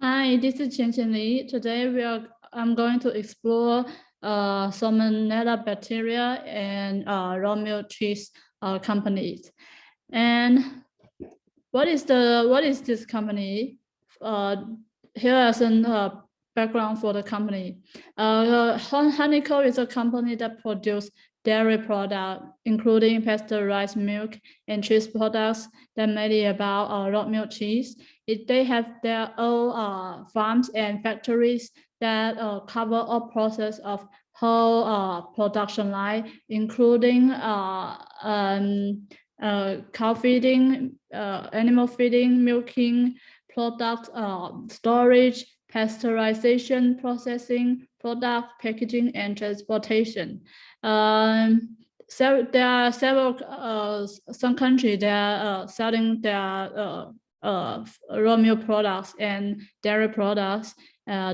Hi, this is Chen Li. Today I'm going to explore Salmonella bacteria and raw milk cheese companies. And what is this company? Uh, Here is an background for the company. Honeycomb is a company that produces dairy products, including pasteurized milk and cheese products that made about raw milk cheese. They have their own farms and factories that cover all process of whole production line, including cow feeding, animal feeding, milking, product storage, pasteurization, processing, product packaging, and transportation. So there are several some countries that are selling their raw milk products and dairy products.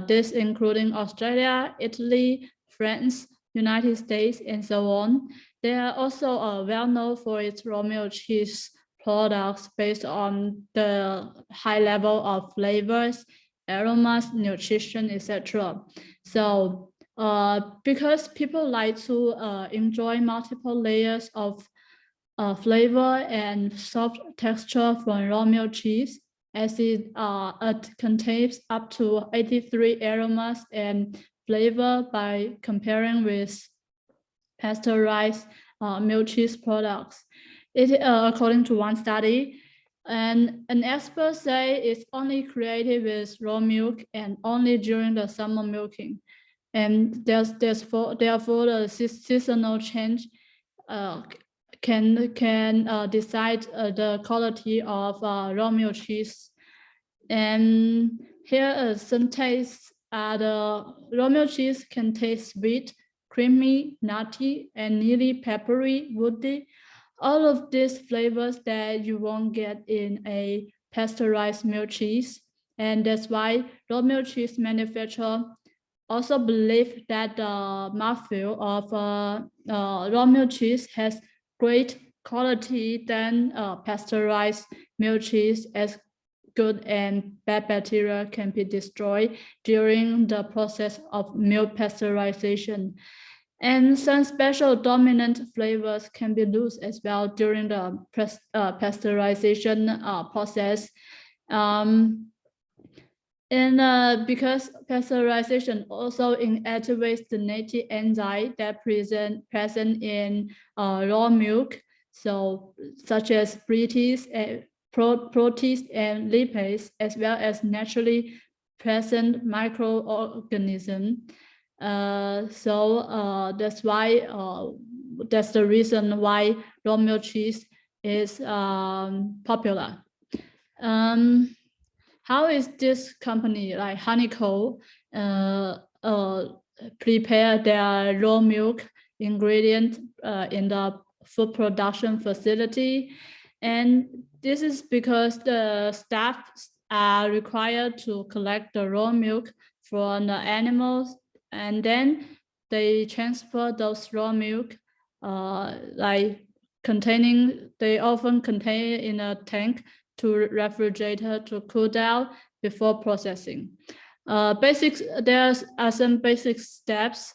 This including Australia, Italy, France, United States, and so on. They are also well known for its raw milk cheese products based on the high level of flavors, aromas, nutrition, etc. So because people like to enjoy multiple layers of flavor and soft texture from raw milk cheese, as it contains up to 83 aromas and flavor by comparing with pasteurized milk cheese products. According to one study, and an expert say it's only created with raw milk and only during the summer milking. And therefore the seasonal change can decide the quality of raw milk cheese. And here are some tastes. The raw milk cheese can taste sweet, creamy, nutty, and nearly peppery, woody. All of these flavors that you won't get in a pasteurized milk cheese. And that's why raw milk cheese manufacturer also believe that the mouthfeel of raw milk cheese has great quality than pasteurized milk cheese, as good and bad bacteria can be destroyed during the process of milk pasteurization. And some special dominant flavors can be lost as well during the pasteurization process. Because pasteurization also inactivates the native enzyme that present in raw milk, so such as protease and lipase, as well as naturally present microorganisms. That's why that's the reason why raw milk cheese is popular. How is this company like Honeycomb prepare their raw milk ingredient in the food production facility? And this is because the staff are required to collect the raw milk from the animals, and then they transfer those raw milk they often contain in a tank to refrigerator to cool down before processing. There are some basic steps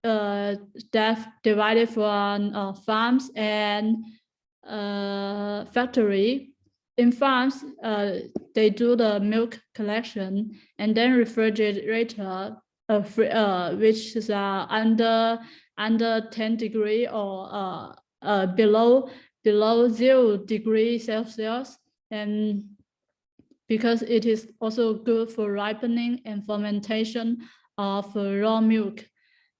that divided from farms and factory. In farms, they do the milk collection and then refrigerator, which is under 10 degree or below 0 degrees Celsius, and because it is also good for ripening and fermentation of raw milk.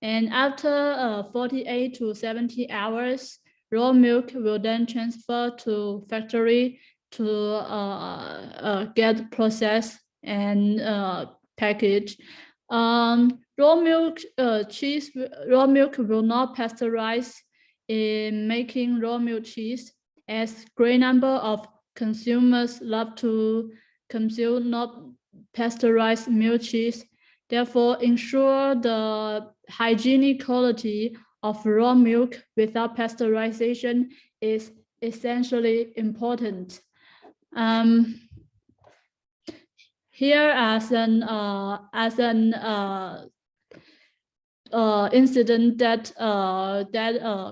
And after 48 to 70 hours, raw milk will then transfer to factory to get processed and packaged. Raw milk will not pasteurize in making raw milk cheese, as great number of consumers love to consume not pasteurized milk cheese. Therefore, ensure the hygienic quality of raw milk without pasteurization is essentially important. Here as an incident that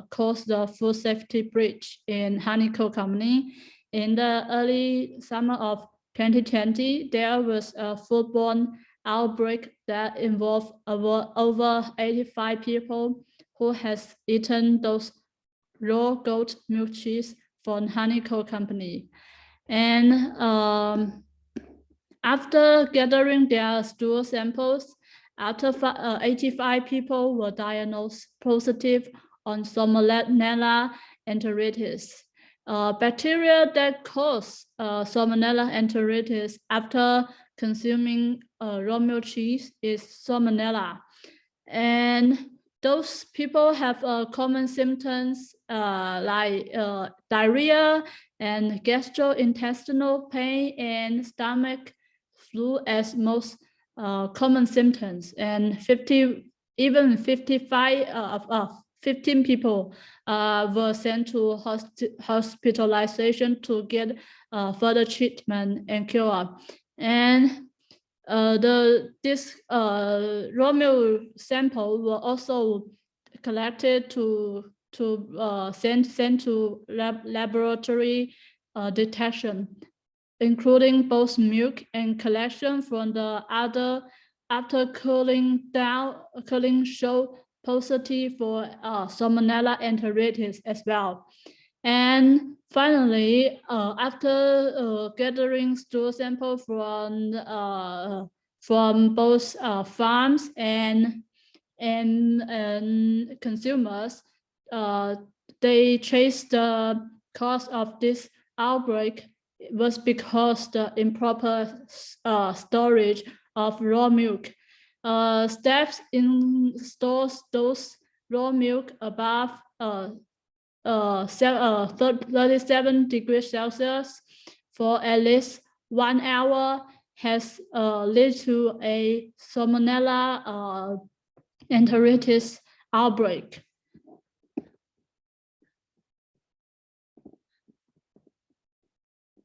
caused the food safety breach in Honeycomb Company. In the early summer of 2020, there was a foodborne outbreak that involved over 85 people who has eaten those raw goat milk cheese from Honeycomb Company. And after gathering their stool samples, 85 people were diagnosed positive on Salmonella enteritis. Bacteria that cause Salmonella enteritis after consuming raw milk cheese is Salmonella. And those people have common symptoms like diarrhea and gastrointestinal pain and stomach flu as most common symptoms. And 15 people were sent to hospitalization to get further treatment and cure. And this raw milk sample were also collected to send to laboratory detection, including both milk and collection from the other after cooling show positive for Salmonella enteritis as well. And finally, after gathering stool sample from both farms and consumers, they traced the cause of this outbreak was because the improper storage of raw milk. Staff stores those raw milk above 37 degrees Celsius for at least 1 hour has led to a Salmonella enteritis outbreak.